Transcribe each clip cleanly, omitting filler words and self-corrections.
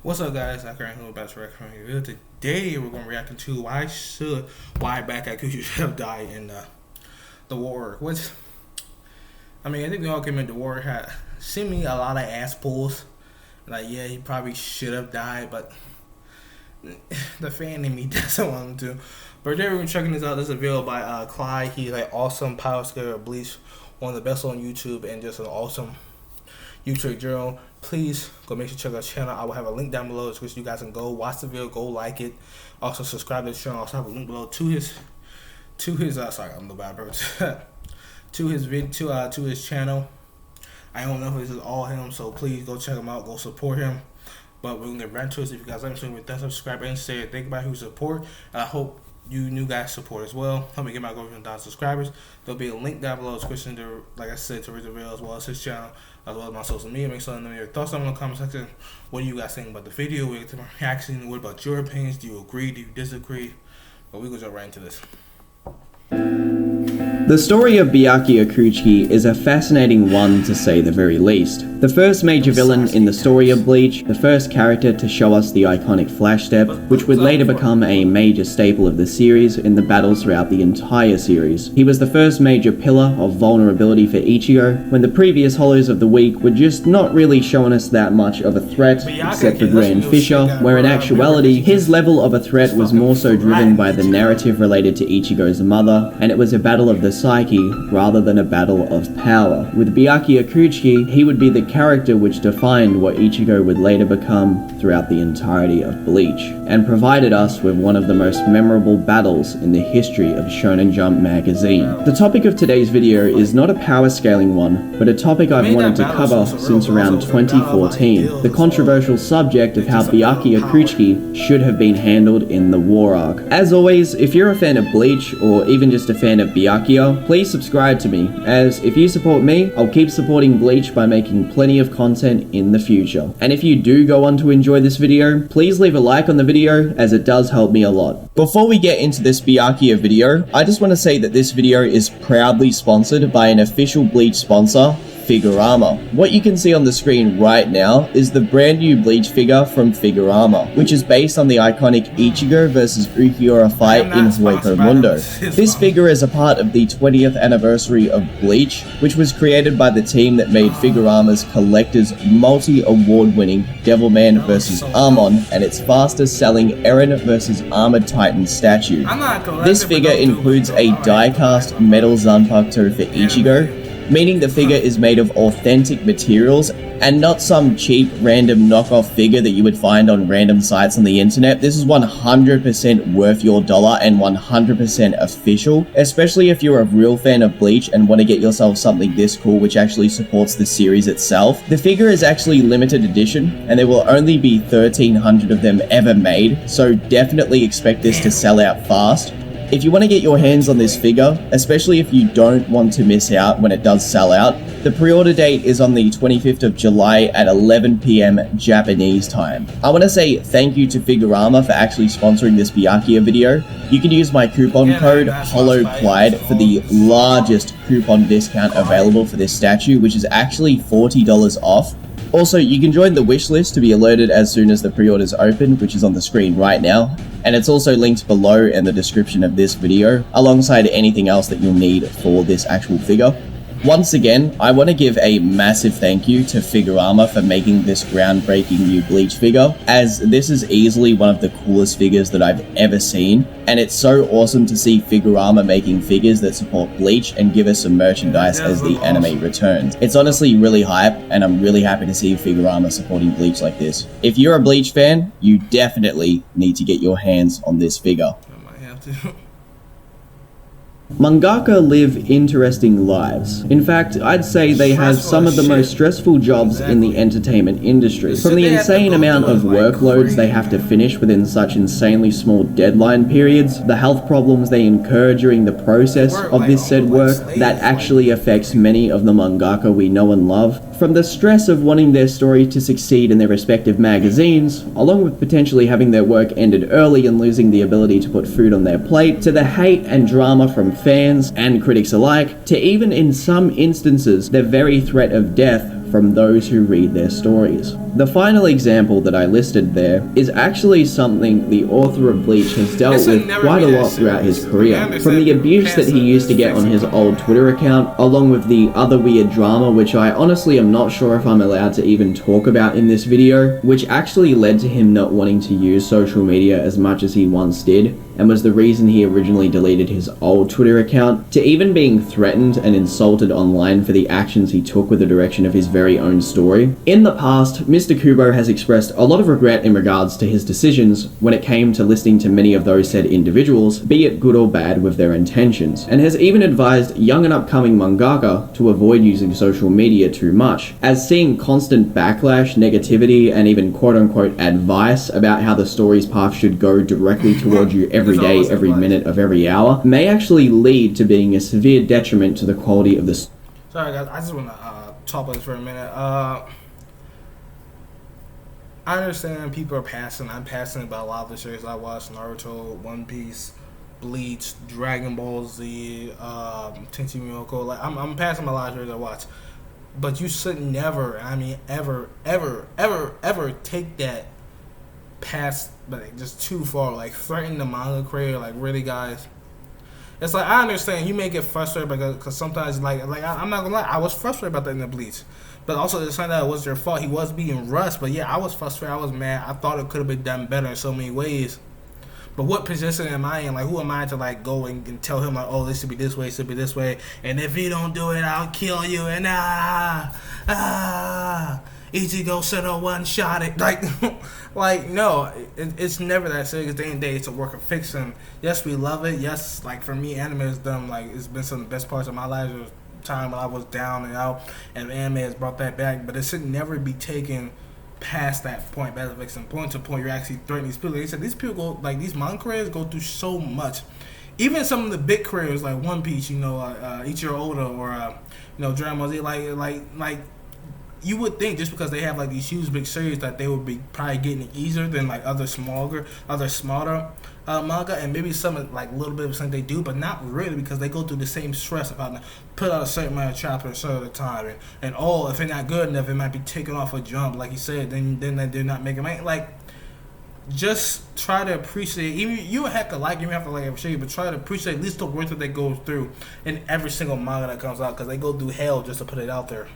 What's up, guys? I currently about to react from review. Today we're going to react to why Byakuya should have died in the war. Which, I mean, I think we all came into the war had seemingly a lot of ass pulls. Like, yeah, he probably should have died, but the fan in me doesn't want him to. But today we're going to checking this out. This is a video by Clyde. He's like awesome power scaler of Bleach, one of the best on YouTube, and just an awesome YouTube journal. Please go make sure to check out the channel. I will have a link down below which you guys can go watch the video, go like it. Also subscribe to the channel. I also have a link below to his sorry, I'm the bad bird. to his channel. I don't know if this is all him, so please go check him out, go support him. But we're gonna get right to it. If you guys like me, with that, subscribe and say think about who support. And I hope you new guys support as well. Help me get my goal to 1,000 subscribers. There'll be a link down below description to, like I said, to read the video as well as his channel, as well as my social media. Make sure to know your thoughts down in the comment section. What do you guys think about the video? We get to my reaction. What about your opinions? Do you agree? Do you disagree? But we go jump right into this. The story of Byakuya Kuchiki is a fascinating one to say the very least. The first major villain in the story of Bleach, the first character to show us the iconic flash step, which would later become a major staple of the series in the battles throughout the entire series. He was the first major pillar of vulnerability for Ichigo, when the previous Hollows of the Week were just not really showing us that much of a threat, except for Grand Fisher, where in actuality, his level of a threat was more so driven by the narrative related to Ichigo's mother, and it was a battle of the psyche rather than a battle of power. With Byakuya Kuchiki, he would be the character which defined what Ichigo would later become throughout the entirety of Bleach, and provided us with one of the most memorable battles in the history of Shonen Jump magazine. The topic of today's video is not a power scaling one, but a topic I've wanted to cover since around 2014, the controversial subject of how Byakuya Kuchiki should have been handled in the war arc. As always, if you're a fan of Bleach, or even just a fan of Byakuya, please subscribe to me, as if you support me, I'll keep supporting Bleach by making plenty of content in the future. And if you do go on to enjoy this video, please leave a like on the video, as it does help me a lot. Before we get into this Byakuya video, I just want to say that this video is proudly sponsored by an official Bleach sponsor, Figurama. What you can see on the screen right now is the brand new Bleach figure from Figurama, which is based on the iconic Ichigo vs Ulquiorra fight in Hueco Mundo. This figure is a part of the 20th anniversary of Bleach, which was created by the team that made Figurama's collector's multi-award-winning Devilman vs Amon and its fastest selling Eren vs Armored Titan statue. This figure includes a die-cast metal Zanpakuto for Ichigo, meaning the figure is made of authentic materials and not some cheap random knockoff figure that you would find on random sites on the internet. This is 100% worth your dollar and 100% official, especially if you're a real fan of Bleach and want to get yourself something this cool which actually supports the series itself. The figure is actually limited edition and there will only be 1,300 of them ever made, so definitely expect this to sell out fast. If you want to get your hands on this figure, especially if you don't want to miss out when it does sell out, the pre-order date is on the 25th of July at 11 PM Japanese time. I want to say thank you to Figurama for actually sponsoring this Byakuya video. You can use my coupon code HOLLOWCLYDE for the largest coupon discount available for this statue, which is actually $40 off. Also, you can join the wish list to be alerted as soon as the pre-orders open, which is on the screen right now, and it's also linked below in the description of this video, alongside anything else that you'll need for this actual figure. Once again, I want to give a massive thank you to Figurama for making this groundbreaking new Bleach figure, as this is easily one of the coolest figures that I've ever seen, and it's so awesome to see Figurama making figures that support Bleach and give us some merchandise as the anime returns. It's honestly really hype, and I'm really happy to see Figurama supporting Bleach like this. If you're a Bleach fan, you definitely need to get your hands on this figure. I might have to. Mangaka live interesting lives. In fact, I'd say they have some of the most stressful jobs in the entertainment industry. From the insane amount of workloads they have to finish within such insanely small deadline periods, the health problems they incur during the process of this said work that actually affects many of the mangaka we know and love, from the stress of wanting their story to succeed in their respective magazines, along with potentially having their work ended early and losing the ability to put food on their plate, to the hate and drama from fans and critics alike, to even in some instances the very threat of death from those who read their stories. The final example that I listed there is actually something the author of Bleach has dealt with quite a lot throughout his career. From the abuse that he used to get on his old Twitter account, along with the other weird drama, which I honestly am not sure if I'm allowed to even talk about in this video, which actually led to him not wanting to use social media as much as he once did, and was the reason he originally deleted his old Twitter account, to even being threatened and insulted online for the actions he took with the direction of his very own story. In the past, Mr. Kubo has expressed a lot of regret in regards to his decisions when it came to listening to many of those said individuals, be it good or bad with their intentions, and has even advised young and upcoming mangaka to avoid using social media too much, as seeing constant backlash, negativity, and even quote-unquote advice about how the story's path should go directly towards you every day, every minute of every hour, may actually lead to being a severe detriment to the quality of the story. Sorry guys, I just want to talk about this for a minute. I understand people are passionate. I'm passionate about a lot of the series I watched: Naruto, One Piece, Bleach, Dragon Ball Z, Tenchi Muyoko. Like I'm passionate about a lot of series I watch. But you should never, I mean ever take that past, but just too far. Like threaten the manga creator. Like really, guys. It's like, I understand you may get frustrated because sometimes like I'm not gonna lie, I was frustrated about that in the Bleach. But also it's not that it was their fault. He was being rushed. But yeah, I was frustrated. I was mad. I thought it could have been done better in so many ways. But what position am I in? Like, who am I to like go and tell him like, oh, this should be this way, it should be this way, and if you don't do it, I'll kill you. And Ichigo should have one shot it. Like, like no, it's never that serious. At the end of the day, it's a work of fiction. Yes, we love it. Yes, like for me, anime has done like it's been some of the best parts of my life. There was a time when I was down and out, and anime has brought that back. But it should never be taken past that point. Past fiction, point to point, you're actually threatening these people. Like I said, these people go like these manga careers go through so much. Even some of the big careers like One Piece, you know, Ichiro Oda or you know, Dragon Ball Z, like. You would think just because they have like these huge big series that they would be probably getting it easier than like other smaller manga, and maybe some like a little bit of something they do, but not really, because they go through the same stress about put out a certain amount of chapters a certain time, and oh, if it's not good enough, it might be taken off a jump, like you said, then they're not making money. Like, just try to appreciate. Even you have to like, you have to like every series, but try to appreciate at least the work that they go through in every single manga that comes out, because they go through hell just to put it out there.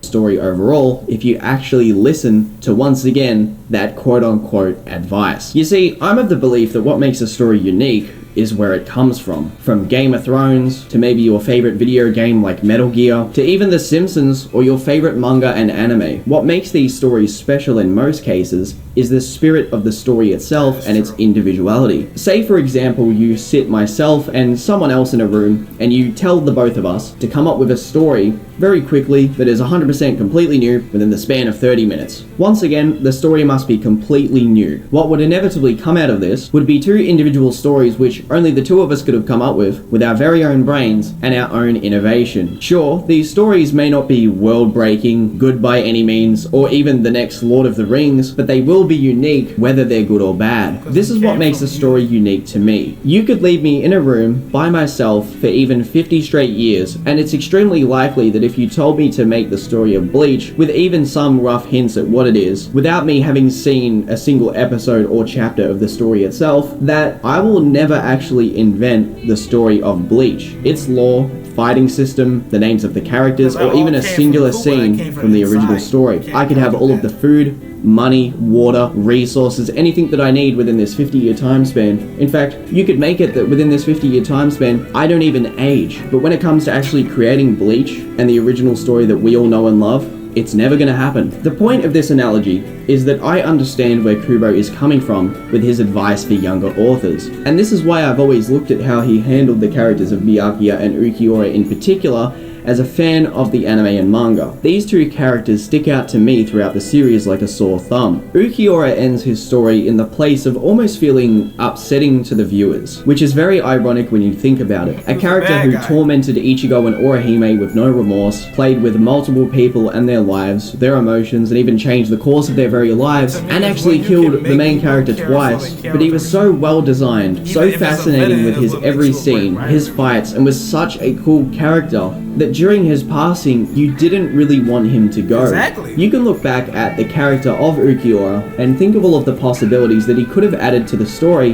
Story overall if you actually listen to, once again, that quote-unquote advice. You see, I'm of the belief that what makes a story unique is where it comes from Game of Thrones to maybe your favorite video game like Metal Gear, to even The Simpsons or your favorite manga and anime. What makes these stories special in most cases is the spirit of the story itself and its individuality. Say for example you sit myself and someone else in a room and you tell the both of us to come up with a story very quickly that is 100% completely new within the span of 30 minutes. Once again, the story must be completely new. What would inevitably come out of this would be two individual stories which only the two of us could have come up with our very own brains and our own innovation. Sure, these stories may not be world-breaking, good by any means, or even the next Lord of the Rings, but they will be unique whether they're good or bad. This is what makes a story unique to me. You could leave me in a room by myself for even 50 straight years, and it's extremely likely that if you told me to make the story of Bleach, with even some rough hints at what it is, without me having seen a single episode or chapter of the story itself, that I will never actually invent the story of Bleach. Its lore, fighting system, the names of the characters, or even a singular scene from the original story. I could have all of the food, money, water, resources, anything that I need within this 50-year time span. In fact, you could make it that within this 50-year time span, I don't even age. But when it comes to actually creating Bleach and the original story that we all know and love, it's never gonna happen. The point of this analogy is that I understand where Kubo is coming from with his advice for younger authors. And this is why I've always looked at how he handled the characters of Byakuya and Ukiura in particular as a fan of the anime and manga. These two characters stick out to me throughout the series like a sore thumb. Ukiura ends his story in the place of almost feeling upsetting to the viewers, which is very ironic when you think about it. A character who tormented Ichigo and Orihime with no remorse, played with multiple people and their lives, their emotions, and even changed the course of their very lives, and actually killed the main character twice, but he was so well designed, so fascinating with his every scene, his fights, and was such a cool character that that during his passing, you didn't really want him to go. Exactly. You can look back at the character of Ukiura and think of all of the possibilities that he could have added to the story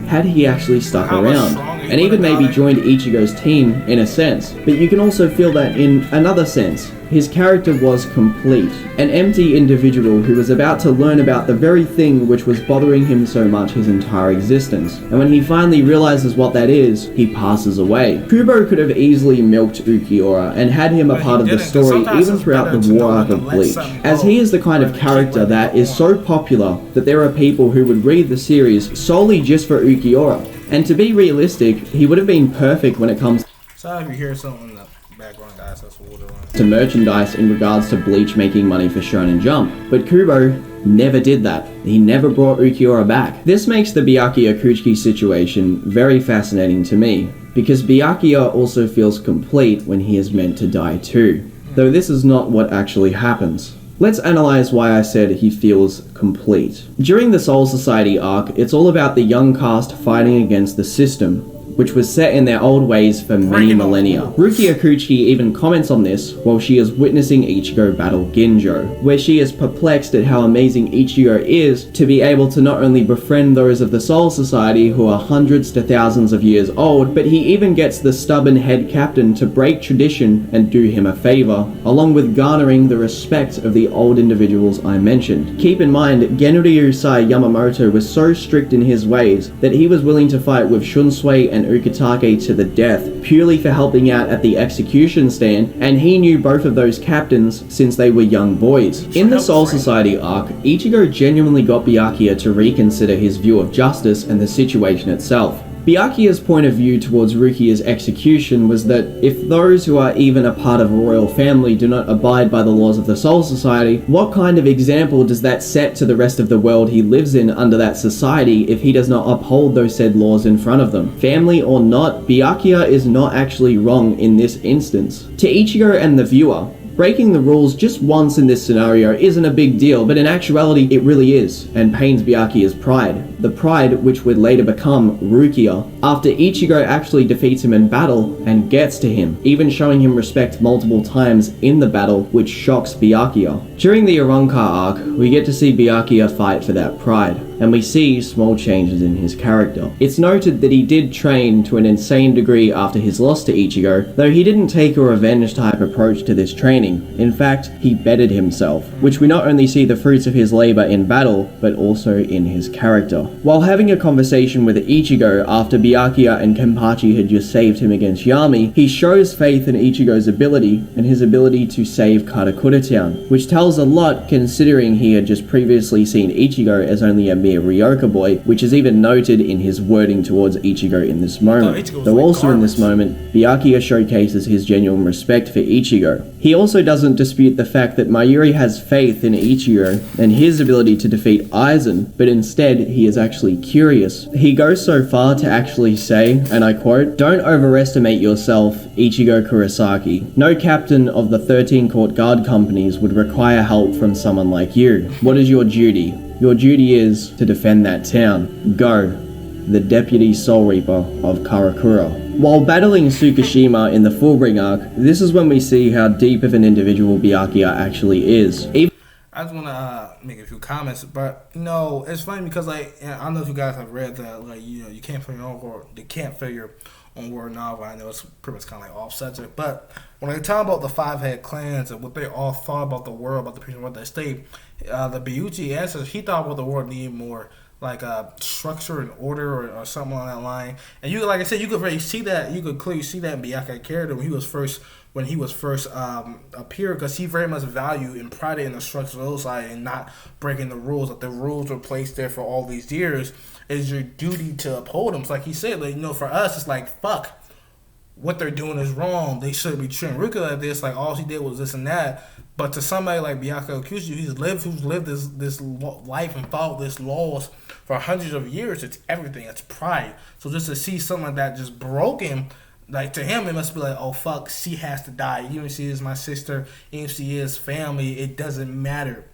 had he actually stuck around, and even maybe joined Ichigo's team in a sense. But you can also feel that in another sense. His character was complete, an empty individual who was about to learn about the very thing which was bothering him so much his entire existence. And when he finally realizes what that is, he passes away. Kubo could have easily milked Ukiura and had him a part of the story even throughout the war arc of Bleach, as he is the kind of character that is so popular that there are people who would read the series solely just for Ukiura. And to be realistic, he would have been perfect when it comes Sorry if you hear something in the background, guys. That's water running. to merchandise in regards to Bleach making money for Shonen Jump. But Kubo never did that. He never brought Ukiura back. This makes the Byakuya Kuchiki situation very fascinating to me, because Byakuya also feels complete when he is meant to die too. Though this is not what actually happens. Let's analyze why I said he feels complete. During the Soul Society arc, it's all about the young cast fighting against the system, which was set in their old ways for many millennia. Rukia Kuchiki even comments on this while she is witnessing Ichigo battle Ginjo, where she is perplexed at how amazing Ichigo is to be able to not only befriend those of the Soul Society who are hundreds to thousands of years old, but he even gets the stubborn head captain to break tradition and do him a favor, along with garnering the respect of the old individuals I mentioned. Keep in mind, Genryusai Yamamoto was so strict in his ways that he was willing to fight with Shunsui and Ukitake to the death, purely for helping out at the execution stand, and he knew both of those captains since they were young boys. In the Soul Society arc, Ichigo genuinely got Byakuya to reconsider his view of justice and the situation itself. Byakuya's point of view towards Rukia's execution was that if those who are even a part of a royal family do not abide by the laws of the Soul Society, what kind of example does that set to the rest of the world he lives in under that society if he does not uphold those said laws in front of them? Family or not, Byakuya is not actually wrong in this instance. To Ichigo and the viewer, breaking the rules just once in this scenario isn't a big deal, but in actuality it really is, and pains Byakuya's pride. The pride which would later become Rukia, after Ichigo actually defeats him in battle and gets to him, even showing him respect multiple times in the battle, which shocks Byakuya. During the Ironka arc, we get to see Byakuya fight for that pride, and we see small changes in his character. It's noted that he did train to an insane degree after his loss to Ichigo, though he didn't take a revenge type approach to this training. In fact, he bettered himself, which we not only see the fruits of his labor in battle, but also in his character. While having a conversation with Ichigo after Byakuya and Kenpachi had just saved him against Yami, he shows faith in Ichigo's ability and his ability to save Karakura Town, which tells a lot considering he had just previously seen Ichigo as only a mere Ryoka boy, which is even noted in his wording towards Ichigo in this moment. Though also in this moment, Byakuya showcases his genuine respect for Ichigo. He also doesn't dispute the fact that Mayuri has faith in Ichigo and his ability to defeat Aizen, but instead he is actually curious. He goes so far to actually say, and I quote, "Don't overestimate yourself, Ichigo Kurosaki. No captain of the 13 court guard companies would require help from someone like you. What is your duty? Your duty is to defend that town. Go." The Deputy Soul Reaper of Karakura. While battling Tsukishima in the Fullbring arc, this is when we see how deep of an individual Byakuya actually is. I just want to make a few comments, but it's funny because I don't know if you guys have read that you can't figure on word, they can't figure on word novel. I know it's pretty much kind of like off subject, but when they talk about the five-head clans and what they all thought about the world, about the people, what they state, the Byakuya answers, he thought about the world needed more like a structure and order or something on that line. And you, like I said, you could really see that. You could clearly see that in Byakuya character when he was first appeared, because he very much valued and prided in the structure of the side and not breaking the rules. That the rules were placed there for all these years. It's your duty to uphold them. It's like he said, for us, it's like, fuck, what they're doing is wrong. They shouldn't be treating Ruka like this. Like, all he did was this and that. But to somebody like Byakuya Kuchiki, who's lived this life and followed this laws for hundreds of years, it's everything. It's pride. So just to see something like that just broken, like, to him, it must be like, oh, fuck, she has to die. Even if she is my sister, even if she is family, it doesn't matter.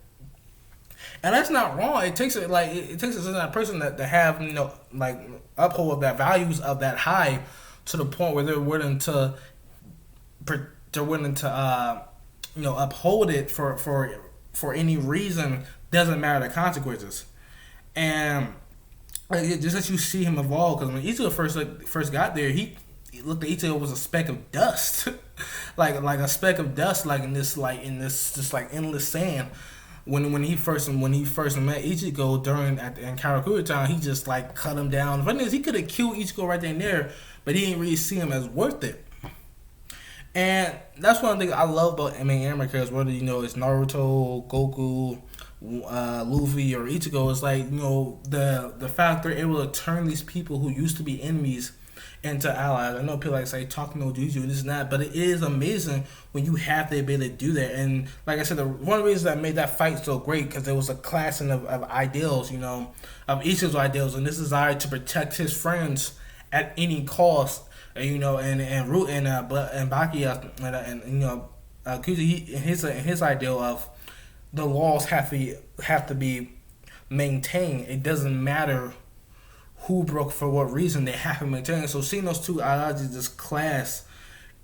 And that's not wrong. It takes a certain person that have, uphold that values of that high to the point where they're willing to they're willing to uphold it for any reason. Doesn't matter the consequences. And just as you see him evolve, because when Ichigo first got there, he looked at Ichigo was a speck of dust, like a speck of dust, like in this just like endless sand. When he first met Ichigo in Karakura Town, he just like cut him down. The funny is, he could have killed Ichigo right then and there, but he didn't really see him as worth it. And that's one thing I love about anime characters, whether it's Naruto, Goku, Luffy, or Ichigo. It's like the fact they're able to turn these people who used to be enemies into allies. I know people like say talking no juju, this and that, but it is amazing when you have the ability to do that. And like I said, one of the reasons that made that fight so great, because there was a clashing of ideals, of Ichigo's ideals, and this desire to protect his friends at any cost. And Byakuya and Kuchiki, his ideal of the laws have to be maintained. It doesn't matter who broke for what reason, they have to maintain it. So seeing those two ideologies just clash,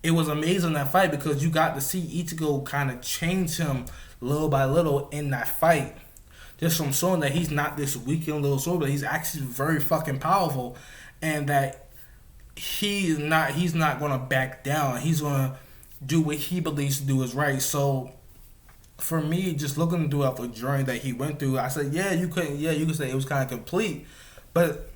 it was amazing that fight, because you got to see Ichigo kind of change him little by little in that fight, just from showing that he's not this weak little sword, but he's actually very fucking powerful, and that he's not gonna back down. He's gonna do what he believes to do is right. So for me, just looking throughout the journey that he went through, I said, you could say it was kind of complete, but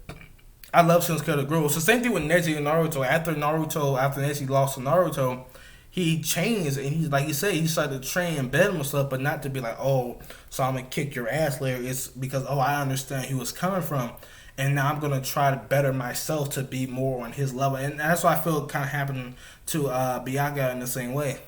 I love seeing his character grow. So same thing with Neji and Naruto. After Neji lost to Naruto, he changed, and he started to train and better himself, but not to be like, oh, so I'm gonna kick your ass later. It's because, I understand he was coming from. And now I'm going to try to better myself to be more on his level. And that's what I feel kind of happened to Byakuya in the same way.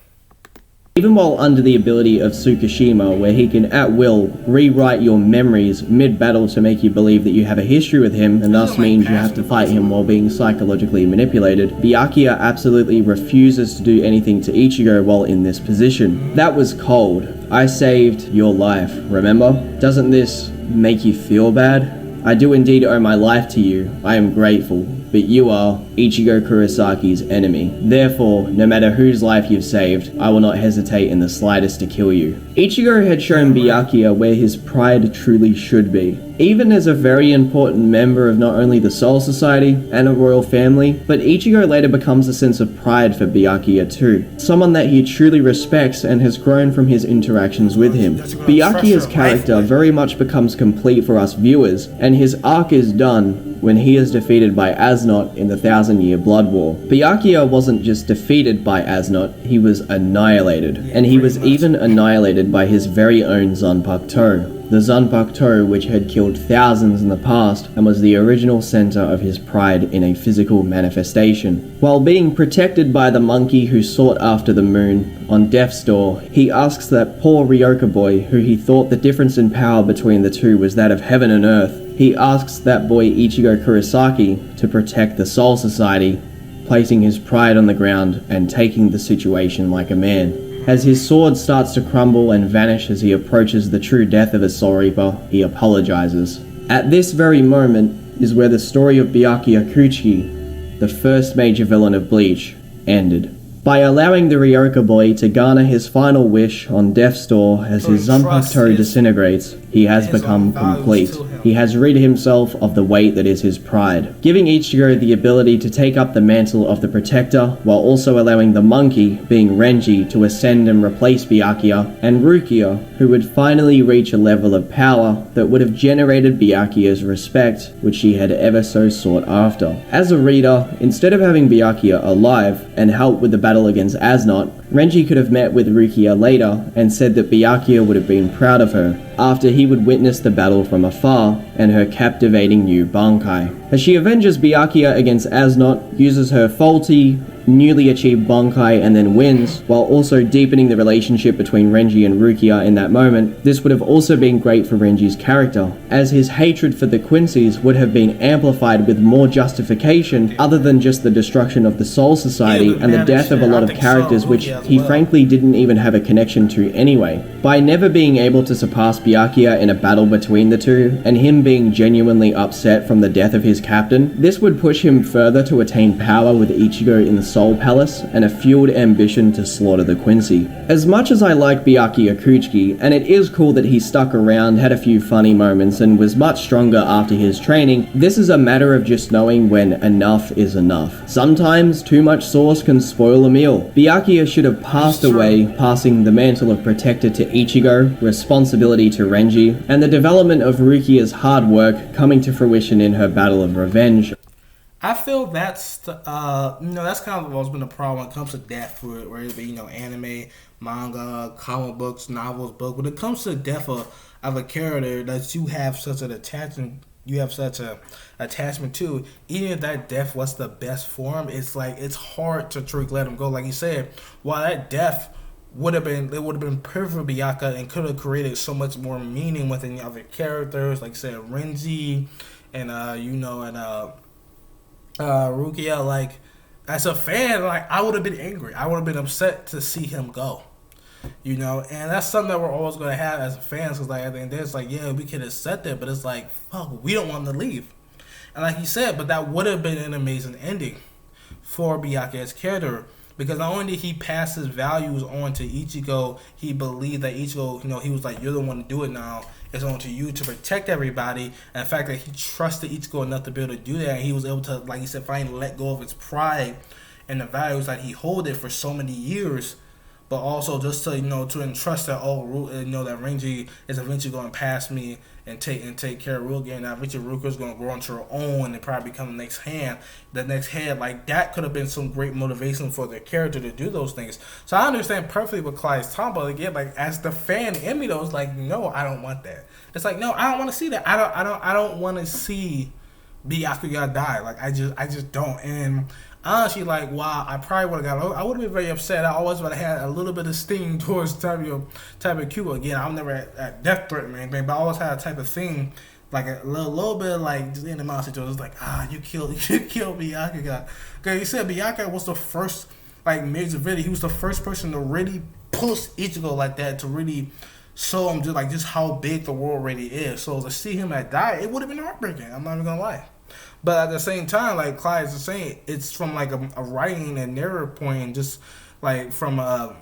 Even while under the ability of Tsukishima, where he can at will rewrite your memories mid-battle to make you believe that you have a history with him, and thus means you have to fight him while being psychologically manipulated, Byakuya absolutely refuses to do anything to Ichigo while in this position. That was cold. I saved your life, remember? Doesn't this make you feel bad? I do indeed owe my life to you. I am grateful. But you are Ichigo Kurisaki's enemy. Therefore, no matter whose life you've saved, I will not hesitate in the slightest to kill you. Ichigo had shown Byakuya where his pride truly should be. Even as a very important member of not only the Soul Society and a royal family, but Ichigo later becomes a sense of pride for Byakuya too. Someone that he truly respects and has grown from his interactions with him. Byakuya's character very much becomes complete for us viewers, and his arc is done when he is defeated by Asnot in the 1,000-Year Blood War. Byakuya wasn't just defeated by Asnot, he was annihilated. And he was even annihilated by his very own Zanpakuto. The Zanpakuto, which had killed thousands in the past and was the original center of his pride in a physical manifestation. While being protected by the monkey who sought after the moon on death's door, he asks that poor Ryoka boy, who he thought the difference in power between the two was that of heaven and earth, he asks that boy Ichigo Kurosaki to protect the Soul Society, placing his pride on the ground and taking the situation like a man. As his sword starts to crumble and vanish as he approaches the true death of a Soul Reaper, he apologizes. At this very moment is where the story of Byakuya Kuchiki, the first major villain of Bleach, ended. By allowing the Ryoka boy to garner his final wish on death's door as his Zanpakuto disintegrates, he has become complete. He has rid himself of the weight that is his pride, giving Ichigo the ability to take up the mantle of the Protector, while also allowing the monkey, being Renji, to ascend and replace Byakuya, and Rukia, who would finally reach a level of power that would have generated Byakuya's respect, which she had ever so sought after. As a reader, instead of having Byakuya alive and help with the battle against Asnot, Renji could have met with Rukia later and said that Byakuya would have been proud of her, after he would witness the battle from afar and her captivating new Bankai. As she avenges Byakuya against Asnot, uses her faulty, newly achieved Bankai and then wins, while also deepening the relationship between Renji and Rukia in that moment, this would have also been great for Renji's character, as his hatred for the Quincy's would have been amplified with more justification other than just the destruction of the Soul Society and the death of a lot of characters which he frankly didn't even have a connection to anyway. By never being able to surpass Byakuya in a battle between the two, and him being genuinely upset from the death of his captain, this would push him further to attain power with Ichigo in the Soul Palace and a fueled ambition to slaughter the Quincy. As much as I like Byakuya Kuchiki, and it is cool that he stuck around, had a few funny moments, and was much stronger after his training, this is a matter of just knowing when enough is enough. Sometimes too much sauce can spoil a meal. Byakuya should have passed away, passing the mantle of protector to Ichigo, responsibility to Renji, and the development of Rukia's hard work coming to fruition in her battle of revenge. I feel that's that's kind of always been a problem when it comes to death, where it be anime, manga, comic books, novels, book. When it comes to the death of a character that you have such an attachment, to, even if that death was the best form, it's like it's hard to let him go. Like you said, while that death would have been perfect for Byakuya and could have created so much more meaning within the other characters, like you said, Renji and Rukia. Like, as a fan, like, I would have been angry. I would have been upset to see him go. And that's something that we're always going to have as fans, because like, I think there's like, yeah, we can accept it, but it's like, fuck, we don't want him to leave. And like he said, but that would have been an amazing ending for Byakuya's character, because not only did he pass his values on to Ichigo, he believed that Ichigo, he was like, you're the one to do it now. It's on to you to protect everybody. And the fact that he trusted Ichigo enough to be able to do that, and he was able to, like he said, finally let go of his pride and the values that he held it for so many years, but also just to to entrust that that Renji is eventually going to pass me and take care of Rukia, and eventually Rukia's going to grow into her own and probably become the next head. Like, that could have been some great motivation for the character to do those things. So I understand perfectly what Clyde's talking about. Again, like, as the fan in me, though, it's like, no, I don't want that. It's like, no, I don't want to see that. I don't want to see Byakuya die. Like, I just don't. And honestly, like, wow, I probably I would have been very upset. I always would have had a little bit of sting towards Cuba. Again, I'm never at death threat, man, but I always had a type of thing, like a little bit of, like, just in the mouth situation. It's like, you killed Byakuya. Because you said Byakuya was the first, like, major villain. He was the first person to really push Ichigo like that, to really show him just how big the world really is. So to see him die, it would have been heartbreaking. I'm not even gonna lie. But at the same time, like Clyde is saying, it's from like a writing and narrative point, and just like from a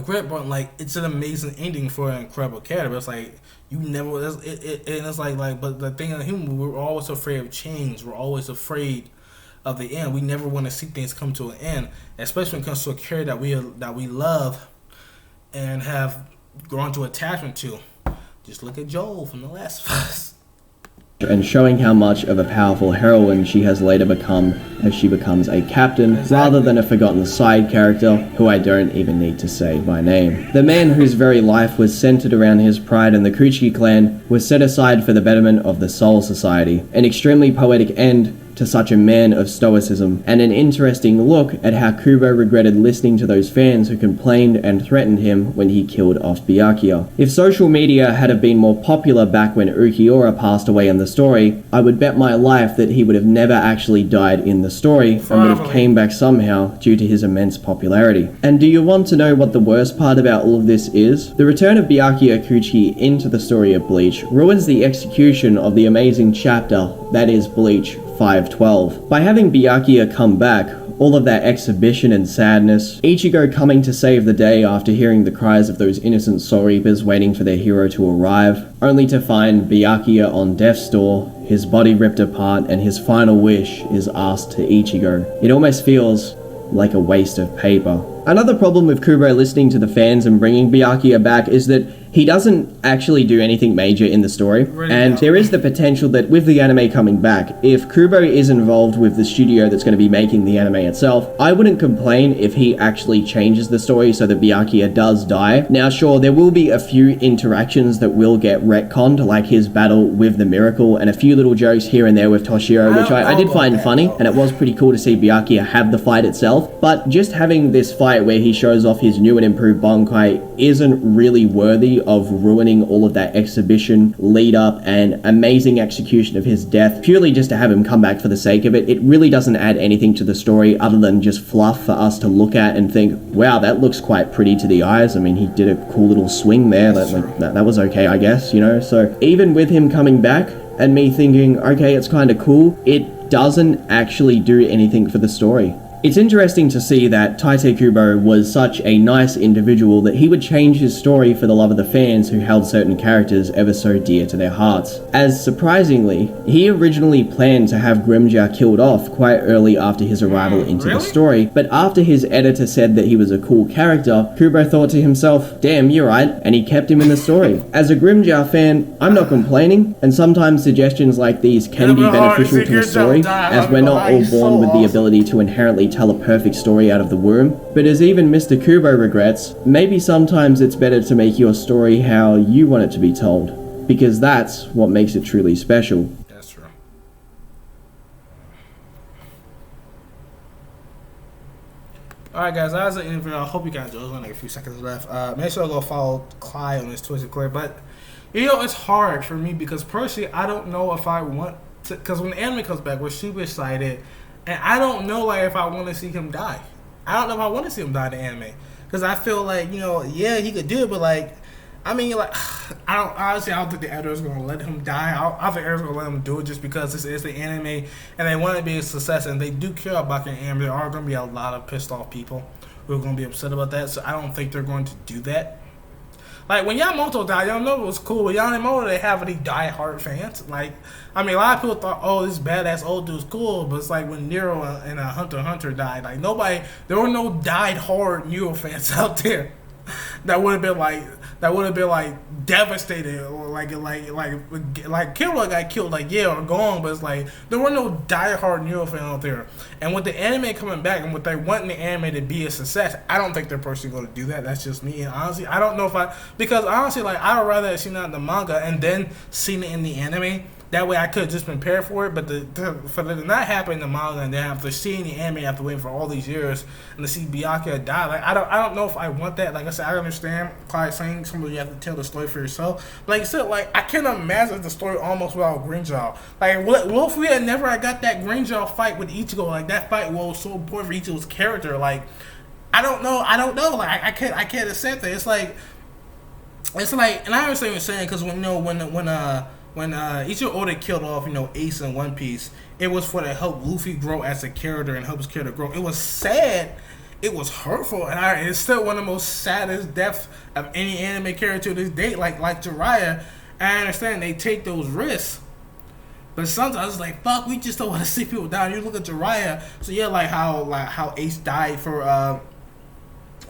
great point, like, it's an amazing ending for an incredible character. But it's like, you never, and it's like, but the thing of human, we're always afraid of change. We're always afraid of the end. We never want to see things come to an end, especially when it comes to a character that we love and have grown to attachment to. Just look at Joel from The Last of Us. And showing how much of a powerful heroine she has later become as she becomes a captain, rather than a forgotten side character who I don't even need to say by name. The man whose very life was centered around his pride in the Kuchiki clan was set aside for the betterment of the Soul Society. An extremely poetic end to such a man of stoicism, and an interesting look at how Kubo regretted listening to those fans who complained and threatened him when he killed off Byakuya. If social media had have been more popular back when Ukiura passed away in the story, I would bet my life that he would have never actually died in the story and would have came back somehow due to his immense popularity. And do you want to know what the worst part about all of this is? The return of Byakuya Kuchiki into the story of Bleach ruins the execution of the amazing chapter that is Bleach 512. By having Byakuya come back, all of that exhibition and sadness, Ichigo coming to save the day after hearing the cries of those innocent Soul Reapers waiting for their hero to arrive, only to find Byakuya on death's door, his body ripped apart, and his final wish is asked to Ichigo. It almost feels like a waste of paper. Another problem with Kubo listening to the fans and bringing Byakuya back is that he doesn't actually do anything major in the story, and there is the potential that with the anime coming back, if Kubo is involved with the studio that's going to be making the anime itself, I wouldn't complain if he actually changes the story so that Byakuya does die. Now sure, there will be a few interactions that will get retconned, like his battle with the Miracle, and a few little jokes here and there with Toshiro, which I did find funny, and it was pretty cool to see Byakuya have the fight itself, but just having this fight where he shows off his new and improved Bankai isn't really worthy of ruining all of that exhibition, lead up, and amazing execution of his death, purely just to have him come back for the sake of it. It really doesn't add anything to the story other than just fluff for us to look at and think, wow, that looks quite pretty to the eyes. I mean, he did a cool little swing there, that was okay, I guess, you know? So even with him coming back and me thinking, okay, it's kind of cool, it doesn't actually do anything for the story. It's interesting to see that Tite Kubo was such a nice individual that he would change his story for the love of the fans who held certain characters ever so dear to their hearts. As surprisingly, he originally planned to have Grimjar killed off quite early after his arrival into the story, but after his editor said that he was a cool character, Kubo thought to himself, damn, you're right, and he kept him in the story. As a Grimjar fan, I'm not complaining, and sometimes suggestions like these can be beneficial to the story, as we're not all born with the ability to inherently tell a perfect story out of the womb. But as even Mr. Kubo regrets, maybe sometimes it's better to make your story how you want it to be told, because that's what makes it truly special. That's true. Alright guys, that was the interview. I hope you guys enjoyed. There's only like a few seconds left. Make sure to go follow Clyde on his Twitter, Clear. But you know, it's hard for me because personally I don't know if I want to, because when the anime comes back, we're super excited. And I don't know, like, if I want to see him die. I don't know if I want to see him die in the anime. Because I feel like, you know, yeah, he could do it, but, like, I mean, like, I don't think the editor is going to let him die. I think the editor is going to let him do it just because this is the anime and they want it to be a success and they do care about the anime. There are going to be a lot of pissed off people who are going to be upset about that, so I don't think they're going to do that. Like, when Yamamoto died, y'all know it was cool. With Yamamoto, they have any die-hard fans. Like, I mean, a lot of people thought, oh, this badass old dude's cool. But it's like when Nero and Hunter x Hunter died. Like, there were no died-hard Nero fans out there that would have been like devastated or like Killua got killed, like, yeah, or gone, but it's like there were no diehard Nero fans out there. And with the anime coming back and what they want in the anime to be a success, I don't think they're personally going to do that. That's just me. And honestly, I don't know because honestly, like, I would rather have seen that in the manga and then seen it in the anime. That way I could have just been prepared for it, but for it to not happen in the manga and then after seeing the anime after waiting for all these years and to see Byakuya die, like, I don't know if I want that. Like I said, I understand Clyde saying somebody you have to tell the story for yourself. Like I said, like, I can't imagine the story almost without Greenjaw. Like, what if we had never got that Greenjaw fight with Ichigo? Like, that fight was so important for Ichigo's character. Like, I don't know. Like, I can't accept that. It's like, and I understand what you're saying because when Ichigo Oda killed off, you know, Ace in One Piece, it was for to help Luffy grow as a character and help his character grow. It was sad, it was hurtful, and it's still one of the most saddest deaths of any anime character to this date, like Jiraiya. I understand they take those risks, but sometimes it's like, fuck, we just don't want to see people die. You look at Jiraiya, so yeah, like how Ace died for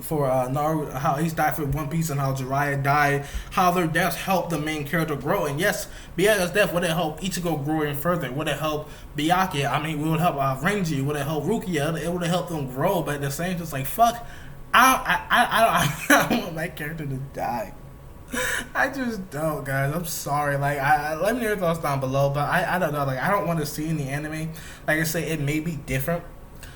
Naruto, how Ace died for One Piece, and how Jiraiya died, how their deaths helped the main character grow. And yes, Byakuya's death would have helped Ichigo grow even further. Would have helped Byakuya. I mean, it would help Renji. Would have helped Rukia. It would have helped them grow. But at the same time, it's like, fuck, I don't want my character to die. I just don't, guys. I'm sorry. Like, let me know your thoughts down below. But I don't know. Like, I don't want to see in the anime. Like I say, it may be different.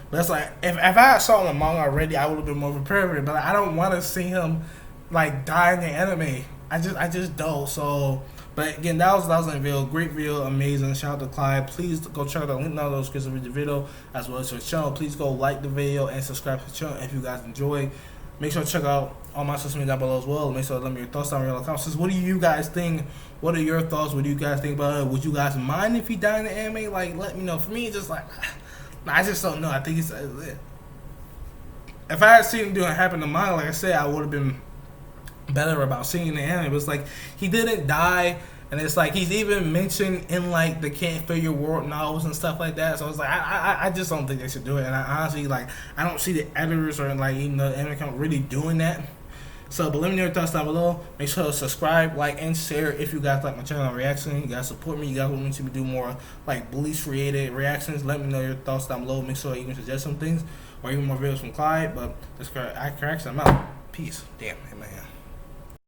But it's like, if I saw the manga already, I would have been more prepared for it. But like, I don't want to see him, like, die in the anime. I just don't. So, but again, that was a video. Great video, amazing. Shout out to Clyde. Please go check out the link down below to the video as well as your channel. Please go like the video and subscribe to the channel if you guys enjoy. Make sure to check out all my social media down below as well. Make sure to let me know your thoughts down in the comments. What do you guys think? What are your thoughts? What do you guys think about it? Would you guys mind if he died in the anime? Like, let me know. For me, it's just like, I just don't know. I think it's if I had seen him doing it happen to mine, like I said, I would have been better about seeing the anime. But it's like, he didn't die, and it's like he's even mentioned in like the Can't Feel Your World novels and stuff like that. So it's like, I just don't think they should do it. And I honestly, like, I don't see the editors or like even the anime company really doing that. So, but let me know your thoughts down below. Make sure to subscribe, like, and share if you guys like my channel reaction. You guys support me. You guys want me to do more, like, Bleach-related reactions. Let me know your thoughts down below. Make sure you can suggest some things or even more videos from Clyde. But that's correct. I'm out. Peace. Damn, in my hand.